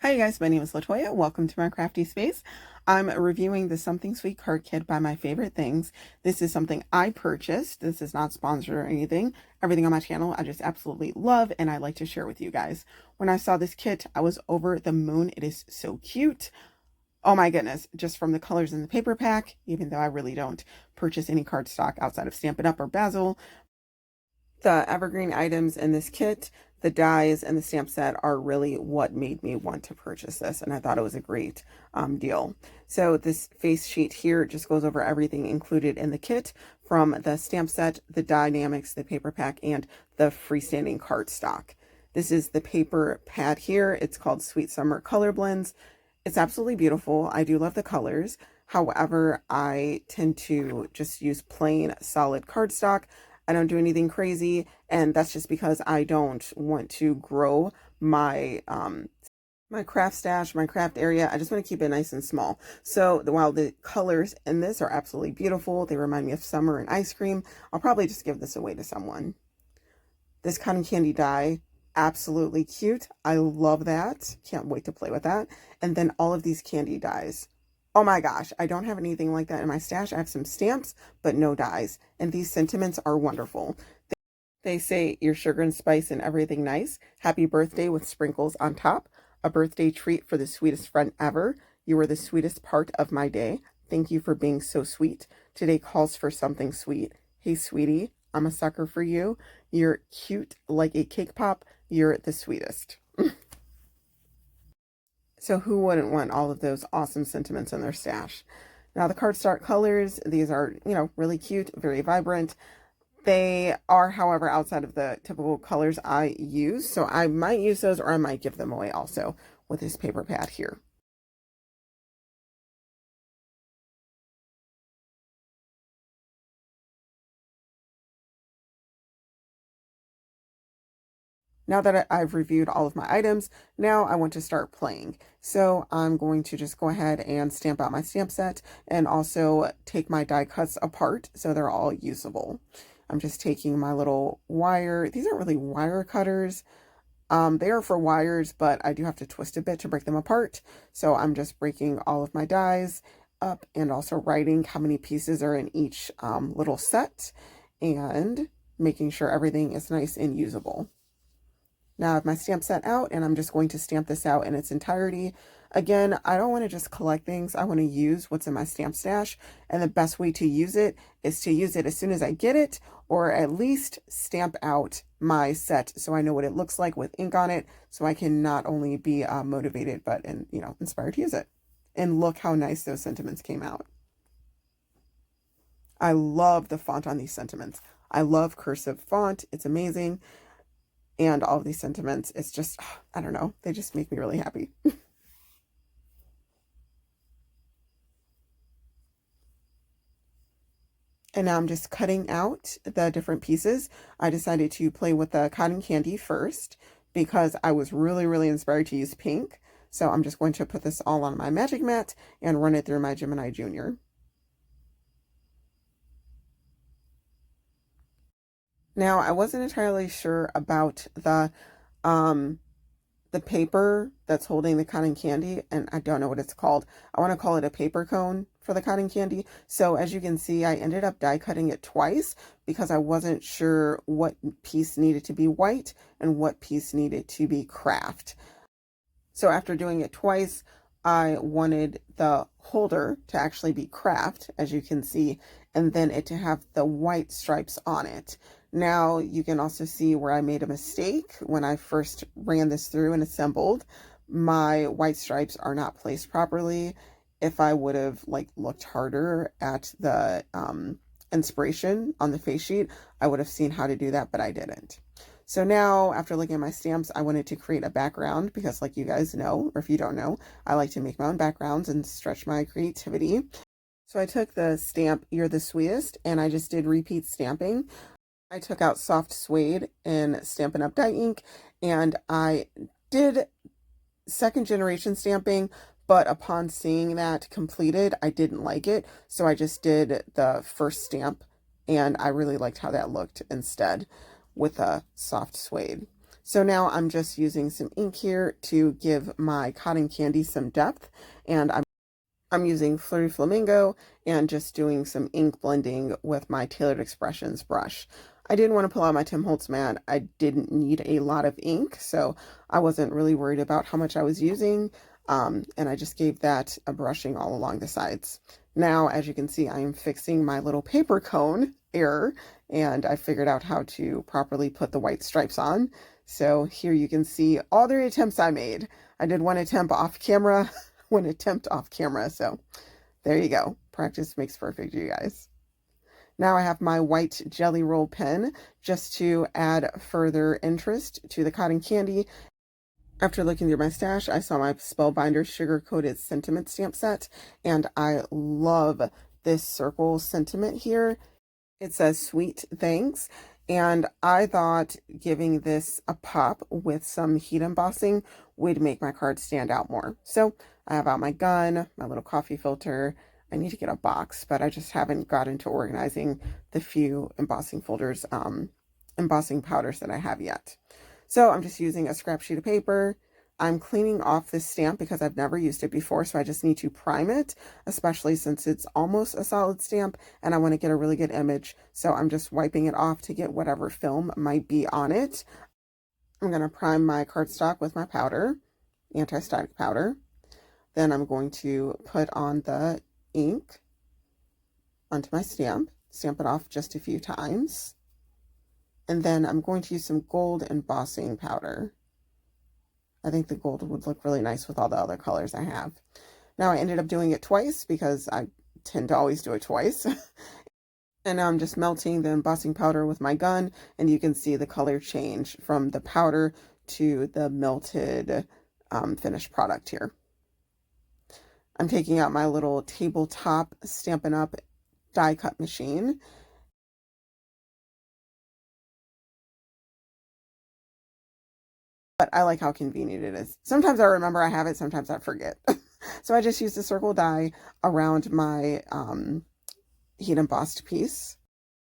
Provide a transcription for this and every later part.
Hi guys, my name is Latoya. Welcome to my crafty space. I'm reviewing the Something Sweet card kit by My Favorite Things. This is something I purchased. This is not sponsored or anything. Everything on my channel I just absolutely love and I like to share with you guys. When I saw this kit, I was over the moon. It is so cute. Oh my goodness, just from the colors in the paper pack, even though I really don't purchase any cardstock outside of Stampin' Up! Or Basil, the evergreen items in this kit, the dies, and the stamp set are really what made me want to purchase this, and I thought it was a great deal. So this face sheet here just goes over everything included in the kit, from the stamp set, the dynamics, the paper pack, and the freestanding cardstock. This is the paper pad here. It's called Sweet Summer Color Blends. It's absolutely beautiful. I do love the colors. However, I tend to just use plain solid cardstock. I don't do anything crazy, and that's just because I don't want to grow my my craft stash, my craft area. I just want to keep it nice and small. So while the colors in this are absolutely beautiful, they remind me of summer and ice cream, I'll probably just give this away to someone. This cotton candy die, absolutely cute. I love that. Can't wait to play with that. And then all of these candy dies. Oh my gosh, I don't have anything like that in my stash. I have some stamps, but no dies. And these sentiments are wonderful. They say your sugar and spice and everything nice. Happy birthday with sprinkles on top. A birthday treat for the sweetest friend ever. You are the sweetest part of my day. Thank you for being so sweet. Today calls for something sweet. Hey, sweetie, I'm a sucker for you. You're cute like a cake pop. You're the sweetest. So who wouldn't want all of those awesome sentiments in their stash? Now the cardstock colors, these are, really cute, very vibrant. They are, however, outside of the typical colors I use. So I might use those or I might give them away also with this paper pad here. Now that I've reviewed all of my items, now I want to start playing. So I'm going to just go ahead and stamp out my stamp set and also take my die cuts apart so they're all usable. I'm just taking my little wire. These aren't really wire cutters. They are for wires, but I do have to twist a bit to break them apart. So I'm just breaking all of my dies up and also writing how many pieces are in each little set and making sure everything is nice and usable. Now I have my stamp set out and I'm just going to stamp this out in its entirety. Again, I don't want to just collect things. I want to use what's in my stamp stash. And the best way to use it is to use it as soon as I get it, or at least stamp out my set so I know what it looks like with ink on it, so I can not only be motivated, but inspired to use it. And look how nice those sentiments came out. I love the font on these sentiments. I love cursive font. It's amazing. And all of these sentiments, it's just, I don't know, they just make me really happy. And now I'm just cutting out the different pieces. I decided to play with the cotton candy first because I was really, really inspired to use pink. So I'm just going to put this all on my magic mat and run it through my Gemini Junior. Now, I wasn't entirely sure about um, the paper that's holding the cotton candy, and I don't know what it's called. I want to call it a paper cone for the cotton candy. So as you can see, I ended up die cutting it twice because I wasn't sure what piece needed to be white and what piece needed to be craft. So after doing it twice, I wanted the holder to actually be craft, as you can see, and then it to have the white stripes on it. Now you can also see where I made a mistake when I first ran this through and assembled. My white stripes are not placed properly. If I would have looked harder at the inspiration on the face sheet, I would have seen how to do that, but I didn't. So now, after looking at my stamps, I wanted to create a background because, like you guys know, or if you don't know, I like to make my own backgrounds and stretch my creativity. So I took the stamp, You're the Sweetest, and I just did repeat stamping. I took out soft suede in Stampin' Up! Dye ink, and I did second generation stamping, but upon seeing that completed, I didn't like it. So I just did the first stamp, and I really liked how that looked instead with a soft suede. So now I'm just using some ink here to give my cotton candy some depth, and I'm using Flirty Flamingo and just doing some ink blending with my Tailored Expressions brush. I didn't want to pull out my Tim Holtz mat. I didn't need a lot of ink, so I wasn't really worried about how much I was using, and I just gave that a brushing all along the sides. Now, as you can see, I am fixing my little paper cone error, and I figured out how to properly put the white stripes on. So here you can see all the attempts I made. I did one attempt off camera, one attempt off camera. So there you go. Practice makes perfect, you guys. Now I have my white Jelly Roll pen just to add further interest to the cotton candy. After looking through my stash, I saw my Spellbinder Sugar Coated Sentiment stamp set, and I love this circle sentiment here. It says sweet thanks, and I thought giving this a pop with some heat embossing would make my card stand out more. So I have out my gun, my little coffee filter. I need to get a box, but I just haven't gotten to organizing the few embossing folders, embossing powders that I have yet. So I'm just using a scrap sheet of paper. I'm cleaning off this stamp because I've never used it before, so I just need to prime it, especially since it's almost a solid stamp and I want to get a really good image. So I'm just wiping it off to get whatever film might be on it. I'm going to prime my cardstock with my powder, anti-static powder. Then I'm going to put on the ink onto my stamp it off just a few times. And then I'm going to use some gold embossing powder. I think the gold would look really nice with all the other colors I have. Now I ended up doing it twice because I tend to always do it twice. And now I'm just melting the embossing powder with my gun, and you can see the color change from the powder to the melted finished product here. I'm taking out my little tabletop Stampin' Up! Die cut machine. But I like how convenient it is. Sometimes I remember I have it, sometimes I forget. So I just used a circle die around my heat embossed piece.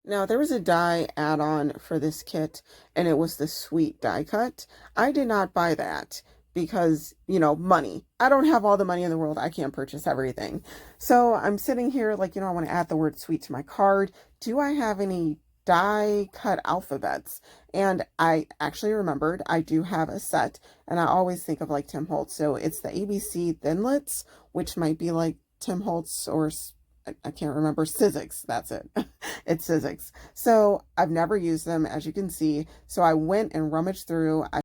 Now there was a die add-on for this kit, and it was the sweet die cut. I did not buy that because, you know, money. I don't have all the money in the world. I can't purchase everything. So I'm sitting here like, you know, I want to add the word sweet to my card. Do I have any die cut alphabets? And I actually remembered I do have a set, and I always think of like Tim Holtz. So it's the ABC Thinlits, which might be like Tim Holtz, or I can't remember, Sizzix. That's it. It's Sizzix. So I've never used them, as you can see. So I went and rummaged through. I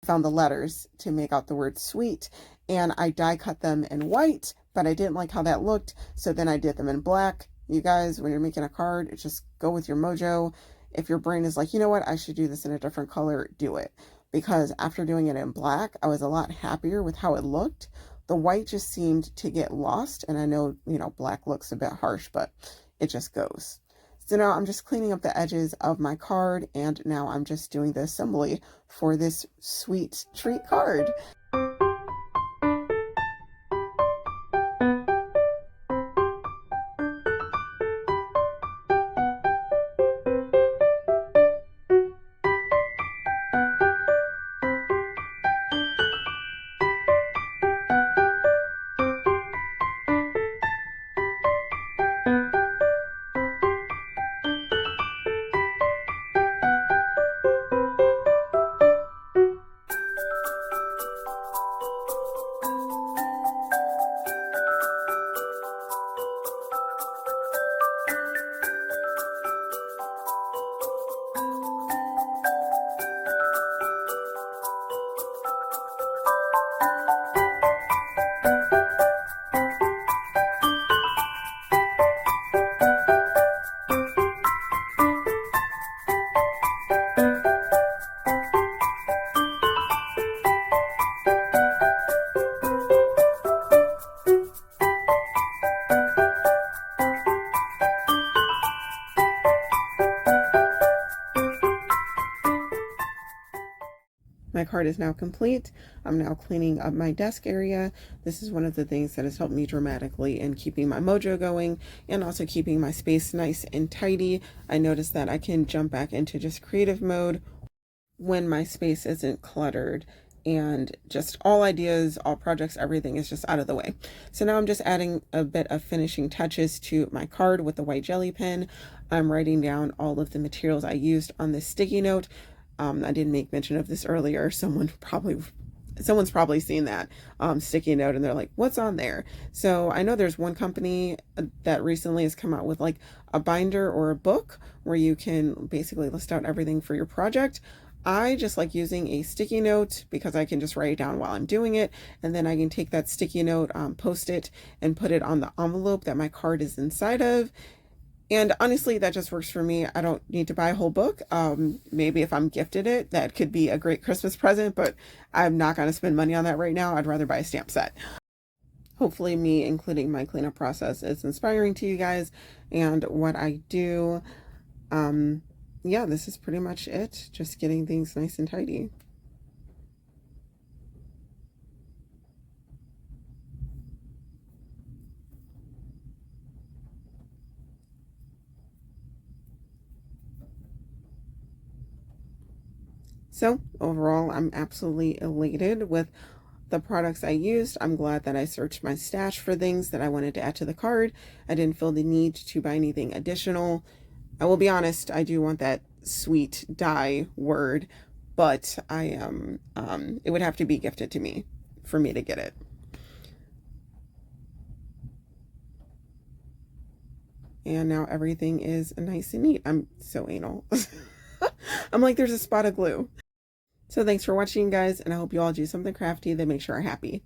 found the letters to make out the word sweet, and I die cut them in white, but I didn't like how that looked. So then I did them in black. You guys, when you're making a card, just go with your mojo. If your brain is like, you know what, I should do this in a different color, do it. Because after doing it in black, I was a lot happier with how it looked. The white just seemed to get lost, and I know, you know, black looks a bit harsh, but it just goes. So now I'm just cleaning up the edges of my card, and now I'm just doing the assembly for this sweet treat card. My card is now complete. I'm now cleaning up my desk area. This is one of the things that has helped me dramatically in keeping my mojo going and also keeping my space nice and tidy. I noticed that I can jump back into just creative mode when my space isn't cluttered and just all ideas, all projects, everything is just out of the way. So now I'm just adding a bit of finishing touches to my card with the white jelly pen. I'm writing down all of the materials I used on this sticky note. I didn't make mention of this earlier. Someone's probably seen that sticky note and they're like, what's on there? So I know there's one company that recently has come out with like a binder or a book where you can basically list out everything for your project. I just like using a sticky note because I can just write it down while I'm doing it, and then I can take that sticky note, post it, and put it on the envelope that my card is inside of. And honestly, that just works for me. I don't need to buy a whole book. Maybe if I'm gifted it, that could be a great Christmas present, but I'm not going to spend money on that right now. I'd rather buy a stamp set. Hopefully me including my cleanup process is inspiring to you guys and what I do. Yeah, this is pretty much it. Just getting things nice and tidy. So overall, I'm absolutely elated with the products I used. I'm glad that I searched my stash for things that I wanted to add to the card. I didn't feel the need to buy anything additional. I will be honest, I do want that sweet die word, but it would have to be gifted to me for me to get it. And now everything is nice and neat. I'm so anal. I'm like, there's a spot of glue. So thanks for watching, guys, and I hope you all do something crafty that makes you happy.